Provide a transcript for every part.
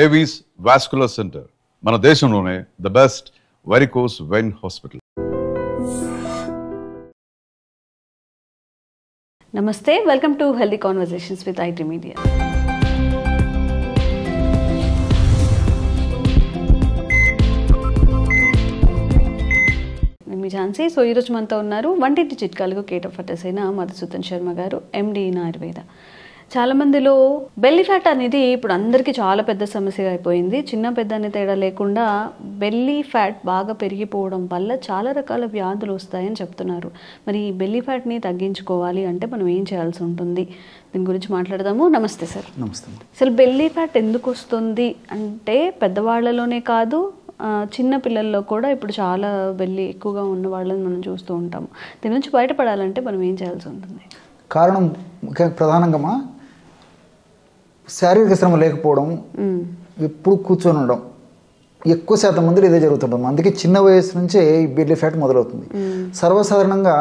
Avis vascular centre మన దేశంలోనే the best varicose vein hospital. నమస్తే, welcome to healthy conversations with IT media. మీ Jhansi. So ఈరోజు మనతో ఉన్నారు వంటింటి చిట్కాలకు కేటఫర్టస్ అయిన మధుసూదన్ శర్మ గారు, ఎండి ఇన్ ఆయుర్వేద. చాలామందిలో బెల్లీ ఫ్యాట్ అనేది ఇప్పుడు అందరికీ చాలా పెద్ద సమస్య అయిపోయింది. చిన్న పెద్ద అనే తేడా లేకుండా బెల్లీ ఫ్యాట్ బాగా పెరిగిపోవడం వల్ల చాలా రకాల వ్యాధులు వస్తాయని చెప్తున్నారు. మరి ఈ బెల్లీ ఫ్యాట్ని తగ్గించుకోవాలి అంటే మనం ఏం చేయాల్సి ఉంటుంది, దీని గురించి మాట్లాడదాము. నమస్తే సార్. నమస్తే. అసలు బెల్లీ ఫ్యాట్ ఎందుకు వస్తుంది అంటే పెద్దవాళ్ళలోనే కాదు, చిన్న పిల్లల్లో కూడా ఇప్పుడు చాలా బెల్లి ఎక్కువగా ఉన్న వాళ్ళని మనం చూస్తూ ఉంటాము. దీని నుంచి బయటపడాలంటే మనం ఏం చేయాల్సి ఉంటుంది? కారణం ప్రధానంగా శారీరక శ్రమ లేకపోవడం, ఎప్పుడు కూర్చొని ఉండడం, ఎక్కువ శాతం మందిలో ఇదే జరుగుతుంటాం. అందుకే చిన్న వయసు నుంచే ఈ బెల్లీ ఫ్యాట్ మొదలవుతుంది. సర్వసాధారణంగా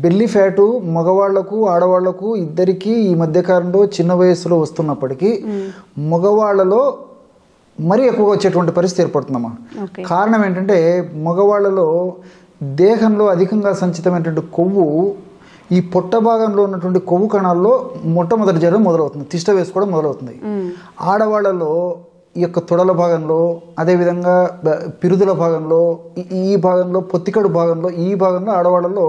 బెల్లీ ఫ్యాటు మగవాళ్లకు ఆడవాళ్లకు ఇద్దరికీ ఈ మధ్యకాలంలో చిన్న వయసులో వస్తున్నప్పటికీ మగవాళ్లలో మరీ ఎక్కువగా వచ్చేటువంటి పరిస్థితి ఏర్పడుతుందమ్మా. కారణం ఏంటంటే మగవాళ్లలో దేహంలో అధికంగా సంచితమైనటువంటి కొవ్వు ఈ పొట్ట భాగంలో ఉన్నటువంటి కొవ్వు కణాల్లో మొట్టమొదటి జరగడం మొదలవుతుంది, తిష్ట వేసుకోవడం మొదలవుతుంది. ఆడవాళ్లలో ఈ యొక్క తొడల భాగంలో, అదేవిధంగా పిరుదుల భాగంలో, ఈ భాగంలో, పొత్తికడు భాగంలో, ఈ భాగంలో ఆడవాళ్లలో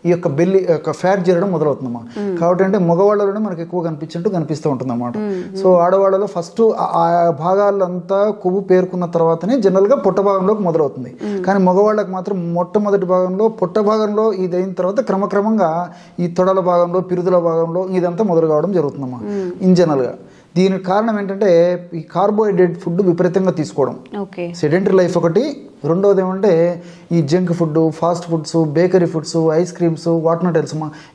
ఈ యొక్క బెల్లి యొక్క ఫ్యాట్ చేరడం మొదలవుతుందమ్మా. కాబట్టి అంటే మగవాళ్ళలోనే మనకు ఎక్కువ కనిపిస్తూ ఉంటుంది అన్నమాట. సో ఆడవాళ్ళలో ఫస్ట్ ఆ భాగాలంతా కొవ్వు పేరుకున్న తర్వాతనే జనరల్గా పొట్ట భాగంలోకి మొదలవుతుంది. కానీ మగవాళ్ళకి మాత్రం మొట్టమొదటి భాగంలో, పొట్ట భాగంలో ఇది అయిన తర్వాత క్రమక్రమంగా ఈ తొడల భాగంలో, పిరుదుల భాగంలో ఇదంతా మొదలు కావడం జరుగుతుందమ్మా ఇన్ జనరల్గా. దీనికి కారణం ఏంటంటే ఈ కార్బోహైడ్రేట్ ఫుడ్ విపరీతంగా తీసుకోవడం, సెడెంటరీ లైఫ్ ఒకటి. రెండవది ఏమంటే ఈ junk food, fast foods, bakery foods, ice creams, what not else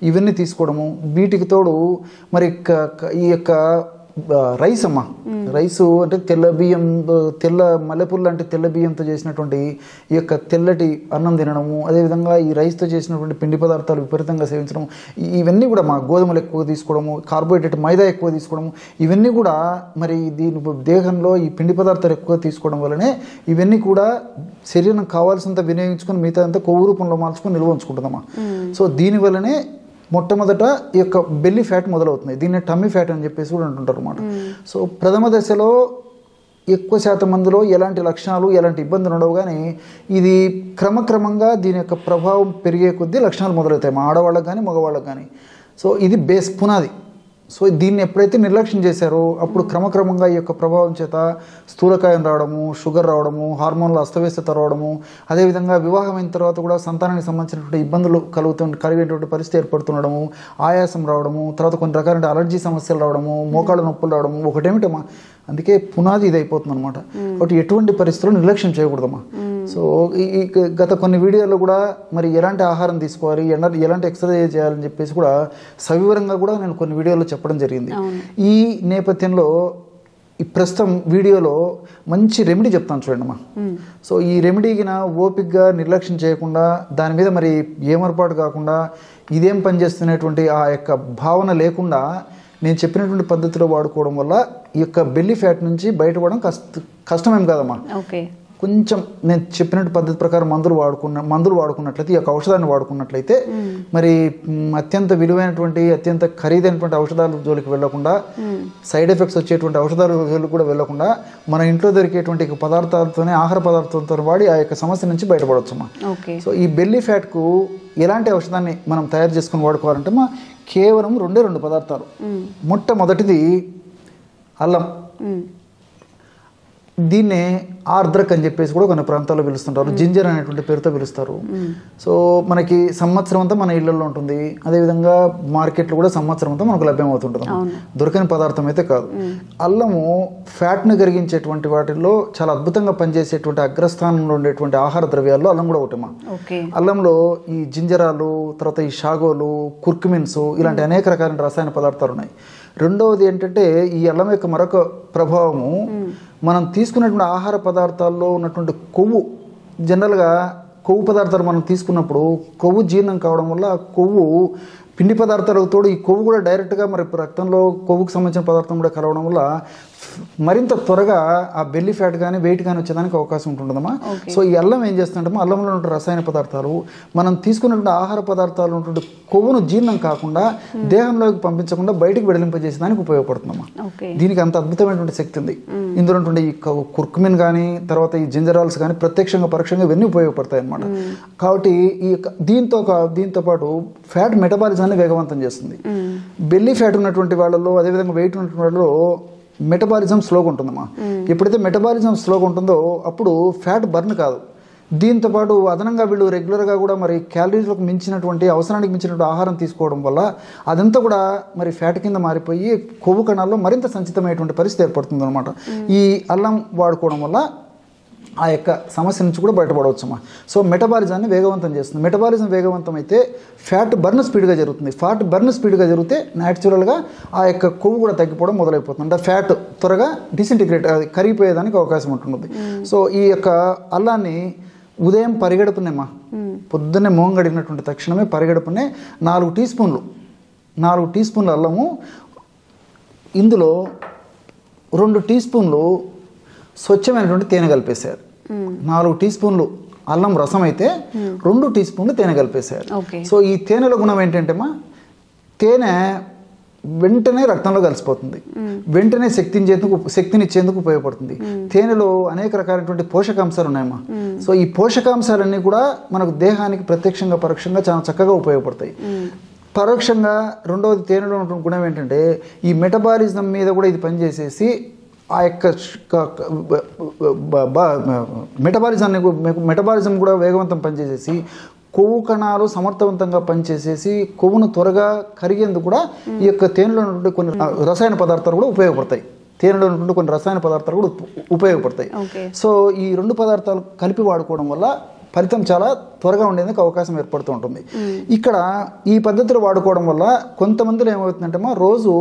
ఇవన్నీ తీసుకోవడము. వీటికి తోడు మరి ఈ యొక్క రైస్ అమ్మా, రైసు అంటే తెల్ల బియ్యం, తెల్ల మల్లెపూలు లాంటి తెల్ల బియ్యంతో చేసినటువంటి ఈ యొక్క తెల్లటి అన్నం తినడము, అదేవిధంగా ఈ రైస్తో చేసినటువంటి పిండి పదార్థాలు విపరీతంగా సేవించడం, ఇవన్నీ కూడా మా గోధుమలు ఎక్కువ తీసుకోవడము, కార్బోహైడ్రేట్ మైదా ఎక్కువ తీసుకోవడము, ఇవన్నీ కూడా మరి దీని దేహంలో ఈ పిండి పదార్థాలు ఎక్కువ తీసుకోవడం వల్లనే ఇవన్నీ కూడా శరీరం కావాల్సినంత వినియోగించుకొని మిగతా అంతా కొవ్వు రూపంలో మార్చుకొని నిల్వ ఉంచుకుంటుందమ్మా. సో దీనివల్లనే మొట్టమొదట ఈ యొక్క బెల్లీ ఫ్యాట్ మొదలవుతుంది. దీన్ని టమ్మీ ఫ్యాట్ అని చెప్పేసి కూడా అంటుంటారు అన్నమాట. సో ప్రథమ దశలో ఎక్కువ శాతం మందిలో ఎలాంటి లక్షణాలు, ఎలాంటి ఇబ్బందులు ఉండవు. కానీ ఇది క్రమక్రమంగా దీని యొక్క ప్రభావం పెరిగే కొద్దీ లక్షణాలు మొదలవుతాయి మా ఆడవాళ్ళకి కానీ మగవాళ్ళకి కానీ. సో ఇది బేస్, పునాది. సో దీన్ని ఎప్పుడైతే నిర్లక్ష్యం చేశారో అప్పుడు క్రమక్రమంగా ఈ యొక్క ప్రభావం చేత స్థూలకాయం రావడము, షుగర్ రావడము, హార్మోన్ల అస్తవ్యస్తత రావడము, అదేవిధంగా వివాహమైన తర్వాత కూడా సంతానానికి సంబంధించినటువంటి ఇబ్బందులు కలిగేటువంటి పరిస్థితి ఏర్పడుతుండడము, ఆయాసం రావడము, తర్వాత కొన్ని రకాల అలర్జీ సమస్యలు రావడము, మోకాళ్ళ నొప్పులు రావడము, ఒకటేమిటమ్మా. అందుకే పునాది ఇది అయిపోతుంది అనమాట. కాబట్టి ఎటువంటి పరిస్థితుల్లో నిర్లక్ష్యం చేయకూడదమ్మా. సో ఈ గత కొన్ని వీడియోల్లో కూడా మరి ఎలాంటి ఆహారం తీసుకోవాలి, ఎలాంటి ఎక్సర్సైజ్ చేయాలని చెప్పేసి కూడా సవివరంగా కూడా నేను కొన్ని వీడియోలో చెప్పడం జరిగింది. ఈ నేపథ్యంలో ఈ ప్రస్తుతం వీడియోలో మంచి రెమెడీ చెప్తాను చూడండి అమ్మా. సో ఈ రెమెడీకి ఓపిక్గా నిర్లక్ష్యం చేయకుండా, దాని మీద మరి ఏమర్పాటు కాకుండా, ఇదేం పనిచేస్తున్నటువంటి ఆ యొక్క భావన లేకుండా నేను చెప్పినటువంటి పద్ధతిలో వాడుకోవడం వల్ల ఈ యొక్క బెల్లీ ఫ్యాట్ నుంచి బయటపడడం కష్టమేం కాదమ్మా. కొంచెం నేను చెప్పినట్టు పద్ధతి ప్రకారం మందులు వాడుకున్నట్లయితే, ఈ యొక్క ఔషధాన్ని వాడుకున్నట్లయితే మరి అత్యంత విలువైనటువంటి, అత్యంత ఖరీదైనటువంటి ఔషధాల జోలికి వెళ్లకుండా, సైడ్ ఎఫెక్ట్స్ వచ్చేటువంటి ఔషధాల జోలికి కూడా వెళ్లకుండా మన ఇంట్లో దొరికేటువంటి పదార్థాలతోనే, ఆహార పదార్థాలతో వాడి ఆ యొక్క సమస్య నుంచి బయటపడవచ్చమ్మా. సో ఈ బెల్లీ ఫ్యాట్కు ఎలాంటి ఔషధాన్ని మనం తయారు చేసుకుని వాడుకోవాలంటే కేవలం రెండు పదార్థాలు. మొట్టమొదటిది అల్లం. దీన్నే ఆర్ద్రక్ అని చెప్పేసి కూడా కొన్ని ప్రాంతాల్లో పిలుస్తుంటారు, జింజర్ అనేటువంటి పేరుతో పిలుస్తారు. సో మనకి సంవత్సరం అంతా మన ఇళ్లలో ఉంటుంది, అదేవిధంగా మార్కెట్లో కూడా సంవత్సరం అంతా మనకు లభ్యమవుతుంటుంది, దొరకని పదార్థం అయితే కాదు. అల్లము ఫ్యాట్ను కరిగించేటువంటి వాటిల్లో చాలా అద్భుతంగా పనిచేసేటువంటి అగ్రస్థానంలో ఉండేటువంటి ఆహార ద్రవ్యాల్లో అల్లం కూడా ఒకటేమా. అల్లంలో ఈ జింజరాలు, తర్వాత ఈ షాగోలు, కుర్కుమిన్స్ ఇలాంటి అనేక రకాలైన రసాయన పదార్థాలు ఉన్నాయి. రెండవది ఏంటంటే ఈ అల్లం యొక్క మరొక ప్రభావము, మనం తీసుకున్నటువంటి ఆహార పదార్థాల్లో ఉన్నటువంటి కొవ్వు, జనరల్గా కొవ్వు పదార్థాలు మనం తీసుకున్నప్పుడు కొవ్వు జీర్ణం కావడం వల్ల కొవ్వు పిండి పదార్థాలకు తోడు ఈ కొవ్వు కూడా డైరెక్ట్గా మరి రక్తంలో కొవ్వుకు సంబంధించిన పదార్థం కూడా కలవడం వల్ల మరింత త్వరగా ఆ బెల్లీ ఫ్యాట్ కానీ వెయిట్ కానీ వచ్చేదానికి అవకాశం ఉంటుందమ్మా. సో ఈ అల్లం ఏం చేస్తుంటే అల్లంలో ఉన్న రసాయన పదార్థాలు మనం తీసుకున్నటువంటి ఆహార పదార్థాలు ఉన్నటువంటి కొవ్వును జీర్ణం కాకుండా దేహంలోకి పంపించకుండా బయటకు వెడలింపజేసేదానికి ఉపయోగపడుతుందమ్మా. దీనికి అంత అద్భుతమైనటువంటి శక్తి ఉంది. ఇందులో ఉన్నటువంటి ఈ కుర్కుమిన్ కానీ తర్వాత ఈ జింజరాల్స్ కానీ ప్రత్యక్షంగా పరోక్షంగా ఇవన్నీ ఉపయోగపడతాయి అన్నమాట. కాబట్టి ఈ దీంతో పాటు ఫ్యాట్ మెటబాలిజాన్ని వేగవంతం చేస్తుంది. బెల్లీ ఫ్యాట్ ఉన్నటువంటి వాళ్ళలో అదేవిధంగా వెయిట్ ఉన్నటువంటి వాళ్ళలో మెటబాలిజం స్లోగా ఉంటుందమ్మా. ఎప్పుడైతే మెటబాలిజం స్లోగా ఉంటుందో అప్పుడు ఫ్యాట్ బర్న్ కాదు. దీంతో పాటు అదనంగా వీళ్ళు రెగ్యులర్గా కూడా మరి క్యాలరీలకు మించినటువంటి అవసరానికి మించినటువంటి ఆహారం తీసుకోవడం వల్ల అదంతా కూడా మరి ఫ్యాట్ కింద మారిపోయి కొవ్వు కణాల్లో మరింత సంచితమైనటువంటి పరిస్థితి ఏర్పడుతుంది అనమాట. ఈ అల్లం వాడుకోవడం వల్ల ఆ యొక్క సమస్య నుంచి కూడా బయటపడవచ్చమ్మా. సో మెటబాలిజాన్ని వేగవంతం చేస్తుంది. మెటబాలిజం వేగవంతం అయితే ఫ్యాట్ బర్న్ స్పీడ్గా జరుగుతుంది. ఫ్యాట్ బర్న్ స్పీడ్గా జరిగితే న్యాచురల్గా ఆ యొక్క కొవ్వు కూడా తగ్గిపోవడం మొదలైపోతుంది. అంటే ఫ్యాట్ త్వరగా డిసింటిగ్రేట్ కరిగిపోయేదానికి అవకాశం ఉంటుంది. సో ఈ యొక్క అల్లాన్ని ఉదయం పరిగెడుపునేమ్మా, పొద్దున్నే మోహం గడిగినటువంటి తక్షణమే పరిగెడుపునే 4 టీ స్పూన్ల అల్లము, ఇందులో 2 టీ స్పూన్లు స్వచ్ఛమైనటువంటి తేనె కలిపేశారు. 4 టీ స్పూన్లు అల్లం రసం అయితే 2 టీ స్పూన్లు తేనె కలిపేశారు. సో ఈ తేనెలో గుణం ఏంటంటే తేనె వెంటనే రక్తంలో కలిసిపోతుంది, వెంటనే శక్తినిచ్చేందుకు ఉపయోగపడుతుంది. తేనెలో అనేక రకాలైనటువంటి పోషకాంశాలు ఉన్నాయమ్మా. సో ఈ పోషకాంశాలన్నీ కూడా మనకు దేహానికి ప్రత్యక్షంగా పరోక్షంగా చాలా చక్కగా ఉపయోగపడతాయి. పరోక్షంగా రెండవది తేనెలో ఉన్న గుణం ఏంటంటే ఈ మెటబాలిజం మీద కూడా ఇది పనిచేసేసి ఆ యొక్క మెటబాలిజం కూడా వేగవంతం పనిచేసేసి కొవ్వు కణాలు సమర్థవంతంగా పనిచేసేసి కొవ్వును త్వరగా కరిగేందుకు కూడా ఈ యొక్క తేనెలో ఉన్నటువంటి కొన్ని రసాయన పదార్థాలు కూడా ఉపయోగపడతాయి. తేనెలో ఉన్నటువంటి కొన్ని రసాయన పదార్థాలు కూడా ఉపయోగపడతాయి. సో ఈ 2 పదార్థాలు కలిపి వాడుకోవడం వల్ల ఫలితం చాలా త్వరగా ఉండేందుకు అవకాశం ఏర్పడుతూ ఉంటుంది. ఇక్కడ ఈ పద్ధతిలో వాడుకోవడం వల్ల కొంతమందిలో ఏమవుతుందంటే రోజు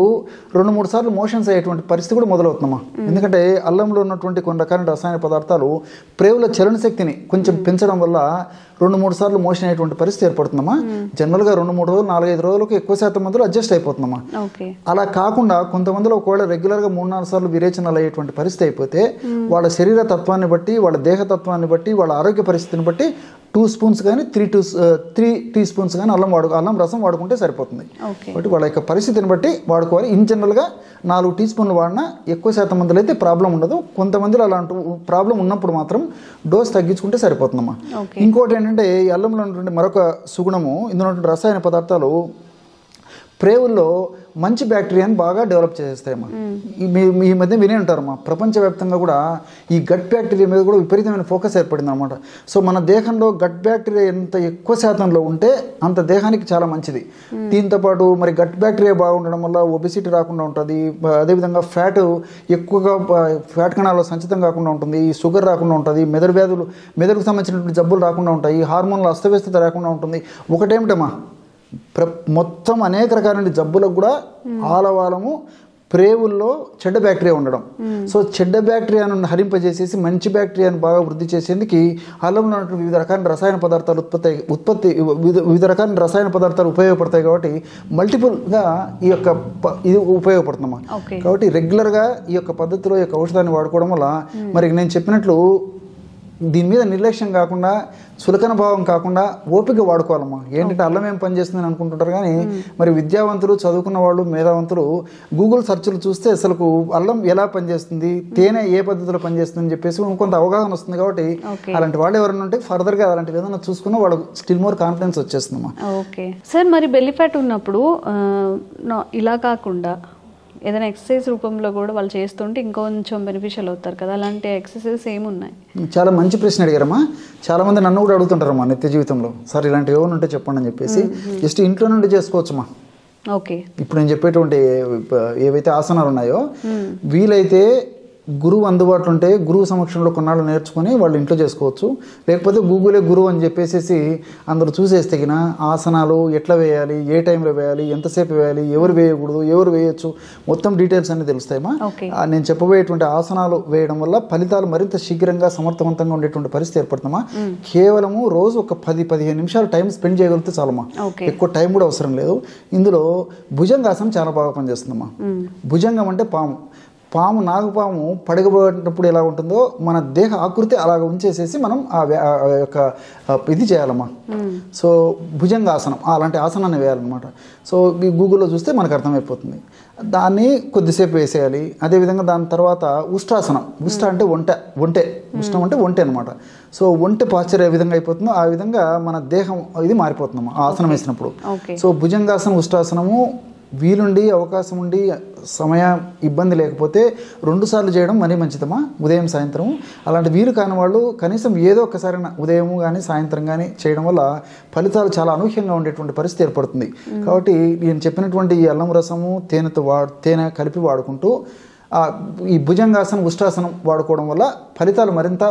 2-3 సార్లు మోషన్స్ అయ్యేటువంటి పరిస్థితి కూడా మొదలవుతుందమ్మా. ఎందుకంటే అల్లంలో ఉన్నటువంటి కొన్ని రకాల రసాయన పదార్థాలు ప్రేవుల చలన శక్తిని కొంచెం పెంచడం వల్ల 2-3 సార్లు మోషన్ అయ్యేటువంటి పరిస్థితి ఏర్పడుతుందమ్మా. జనరల్గా 2-3 రోజులు 4-5 రోజులకు ఎక్కువ శాతం మందిలో అడ్జస్ట్ అయిపోతుందమ్మా. అలా కాకుండా కొంతమందిలో ఒకవేళ రెగ్యులర్గా 3-4 సార్లు విరేచనాలు అయ్యేటువంటి పరిస్థితి అయిపోతే వాళ్ళ శరీర తత్వాన్ని బట్టి, వాళ్ళ దేహతత్వాన్ని బట్టి, వాళ్ళ ఆరోగ్య పరిస్థితిని బట్టి 2 స్పూన్స్ కానీ 3 టీ స్పూన్స్ కానీ అల్లం రసం వాడుకుంటే సరిపోతుంది. కాబట్టి వాళ్ళ యొక్క పరిస్థితిని బట్టి వాడుకోవాలి. ఇన్ జనరల్గా 4 టీ స్పూన్లు వాడినా ఎక్కువ శాతం మందిలో అయితే ప్రాబ్లం ఉండదు. కొంతమందిలో అలాంటి ప్రాబ్లం ఉన్నప్పుడు మాత్రం డోస్ తగ్గించుకుంటే సరిపోతుందమ్మా. ఇంకోటి ఏంటంటే ఈ అల్లంలో ఉన్నటువంటి మరొక సుగుణము, ఇందులో ఉన్నటువంటి రసాయన పదార్థాలు ప్రేవుల్లో మంచి బ్యాక్టీరియాని బాగా డెవలప్ చేసేస్తాయమ్మా. ఈ మధ్య వినే ఉంటారమ్మా, ప్రపంచవ్యాప్తంగా కూడా ఈ గట్ బ్యాక్టీరియా మీద కూడా విపరీతమైన ఫోకస్ ఏర్పడింది అనమాట. సో మన దేహంలో గట్ బ్యాక్టీరియా ఎంత ఎక్కువ శాతంలో ఉంటే అంత దేహానికి చాలా మంచిది. దీంతోపాటు మరి గట్ బ్యాక్టీరియా బాగుండడం వల్ల ఒబెసిటీ రాకుండా ఉంటుంది. అదేవిధంగా ఫ్యాట్ కణాల్లో సంచితం కాకుండా ఉంటుంది, షుగర్ రాకుండా ఉంటుంది, మెదడుకు సంబంధించినటువంటి జబ్బులు రాకుండా ఉంటాయి, హార్మోన్ల అస్తవ్యస్తత రాకుండా ఉంటుంది. ఒకటేమిటమ్మా, మొత్తం అనేక రకాలైన జబ్బులకు కూడా ఆలవాలము ప్రేవుల్లో చెడ్డ బ్యాక్టీరియా ఉండడం. సో చెడ్డ బ్యాక్టీరియాను హరింపజేసేసి మంచి బ్యాక్టీరియాను బాగా వృద్ధి చేసేందుకు అల్లంలో ఉన్నటువంటి వివిధ రకాల రసాయన పదార్థాలు వివిధ రకాల రసాయన పదార్థాలు ఉపయోగపడతాయి. కాబట్టి మల్టిపుల్గా ఈ యొక్క ఇది ఉపయోగపడుతుందమ్మా. కాబట్టి రెగ్యులర్గా ఈ యొక్క పద్ధతిలో ఈ యొక్క ఔషధాన్ని వాడుకోవడం వల్ల మరి నేను చెప్పినట్లు దీని మీద నిర్లక్ష్యం కాకుండా, చులకన భావం కాకుండా ఓపిక వాడుకోవాలమ్మా. ఏంటంటే అల్లం ఏం పనిచేస్తుందని అనుకుంటుంటారు కానీ మరి విద్యావంతులు, చదువుకున్న వాళ్ళు, మేధావంతులు గూగుల్ సెర్చ్లు చూస్తే అసలు అల్లం ఎలా పనిచేస్తుంది, తేనె ఏ పద్ధతిలో పనిచేస్తుంది అని చెప్పేసి కొంత అవగాహన వస్తుంది. కాబట్టి అలాంటి వాళ్ళు ఎవరైనా ఉంటే ఫర్దర్గా అలాంటి ఏదైనా చూసుకున్నా వాళ్ళు స్టిల్ మోర్ కాన్ఫిడెన్స్ వచ్చేస్తుందమ్మా. ఓకే సార్, మరి బెల్లీ ఫ్యాట్ ఉన్నప్పుడు ఇలా కాకుండా ఏదైనా ఎక్సర్సైజ్ రూపంలో కూడా వాళ్ళు చేస్తుంటే ఇంకొంచెం బెనిఫిషియల్ అవుతారు కదా, అలాంటి ఎక్సర్సైజెస్ ఏమున్నాయి? చాలా మంచి ప్రశ్న అడిగారమ్మా. చాలా మంది నన్ను కూడా అడుగుతుంటారమ్మా నిత్య జీవితంలో, సార్ ఇలాంటివి ఏమైనా ఉంటే చెప్పండి అని చెప్పేసి. జస్ట్ ఇంట్లో నుండి చేసుకోవచ్చమ్మా. ఓకే, ఇప్పుడు నేను చెప్పేటువంటి ఏవైతే ఆసనాలు ఉన్నాయో వీలైతే గురువు అందుబాటులో ఉంటే గురువు సమక్షంలో కొన్నాళ్ళు నేర్చుకొని వాళ్ళు ఇంట్లో చేసుకోవచ్చు. లేకపోతే గూగులే గురువు అని చెప్పేసి అందరూ చూసేస్తే ఆసనాలు ఎట్లా వేయాలి, ఏ టైంలో వేయాలి, ఎంతసేపు వేయాలి, ఎవరు వేయకూడదు, ఎవరు వేయచ్చు, మొత్తం డీటెయిల్స్ అన్ని తెలుస్తాయమ్మా. నేను చెప్పబోయేటువంటి ఆసనాలు వేయడం వల్ల ఫలితాలు మరింత శీఘ్రంగా సమర్థవంతంగా ఉండేటువంటి పరిస్థితి ఏర్పడుతుందమ్మా. కేవలము రోజు ఒక 10-15 నిమిషాలు టైం స్పెండ్ చేయగలిగితే చాలమ్మా. ఎక్కువ టైం కూడా అవసరం లేదు. ఇందులో భుజంగాసనం చాలా బాగా పనిచేస్తుందమ్మా. భుజంగం అంటే పాము. నాగపాము పడగబోయేటప్పుడు ఎలా ఉంటుందో మన దేహ ఆకృతి అలాగ ఉంచేసేసి మనం ఆ యొక్క ఇది చేయాలమ్మా. సో భుజంగాసనం అలాంటి ఆసనాన్ని వేయాలన్నమాట. సో గూగుల్లో చూస్తే మనకు అర్థమైపోతుంది. దాన్ని కొద్దిసేపు వేసేయాలి. అదేవిధంగా దాని తర్వాత ఉష్ట్రాసనం. అంటే ఉష్ణం అంటే ఒంటె అనమాట. సో ఒంటె పాశ్చర్ ఏ విధంగా అయిపోతుందో ఆ విధంగా మన దేహం ఇది మారిపోతుందమ్మా ఆ ఆసనం వేసినప్పుడు. సో భుజంగాసనం ఉష్ట్రాసనము వీలుండి అవకాశం ఉండి సమయ ఇబ్బంది లేకపోతే 2 సార్లు చేయడం మరీ మంచిదమ్మా, ఉదయం సాయంత్రం. అలాంటి వీలు కాని వాళ్ళు కనీసం ఏదో ఒకసారి ఉదయం కానీ సాయంత్రం కానీ చేయడం వల్ల ఫలితాలు చాలా అనూహ్యంగా ఉండేటువంటి పరిస్థితి ఏర్పడుతుంది. కాబట్టి నేను చెప్పినటువంటి ఈ అల్లం రసము తేనె కలిపి వాడుకుంటూ ఈ భుజంగాసనం ఉష్ట్రాసనం వాడుకోవడం వల్ల ఫలితాలు మరింత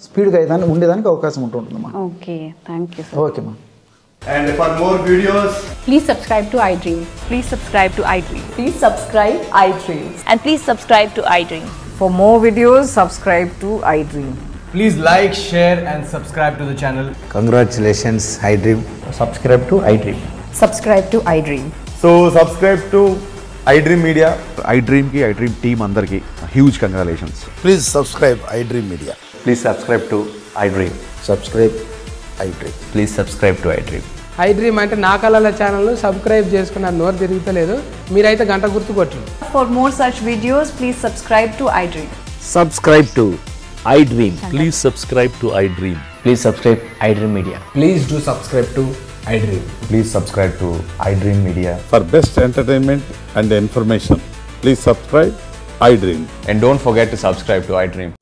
స్పీడ్గా ఉండేదానికి అవకాశం ఉంటుందమ్మా. Okay, thank you. ఓకేమ్మా. And for more videos, please subscribe to iDream. Please subscribe to iDream. Please subscribe iDream. And please subscribe to iDream. For more videos, subscribe to iDream. please like, share and subscribe to the channel. Congratulations, iDream. Subscribe to iDream. Subscribe to iDream. So subscribe to iDream Media. iDream ki iDream team andarki huge congratulations. Please subscribe iDream Media. Please subscribe to iDream. Subscribe iDream. Please subscribe to iDream. iDream అంటే నా కళల channel subscribe చేసుకున్నారు, నోరు తిరుగుతలేదు, మీరైతే గంట గుర్తు కొట్టండి. For more such videos, please subscribe to iDream. Subscribe to iDream. Please subscribe to iDream. Please subscribe iDream Media. Please do subscribe to iDream. Please subscribe to iDream Media. For best entertainment and information, please subscribe iDream. And don't forget to subscribe to iDream.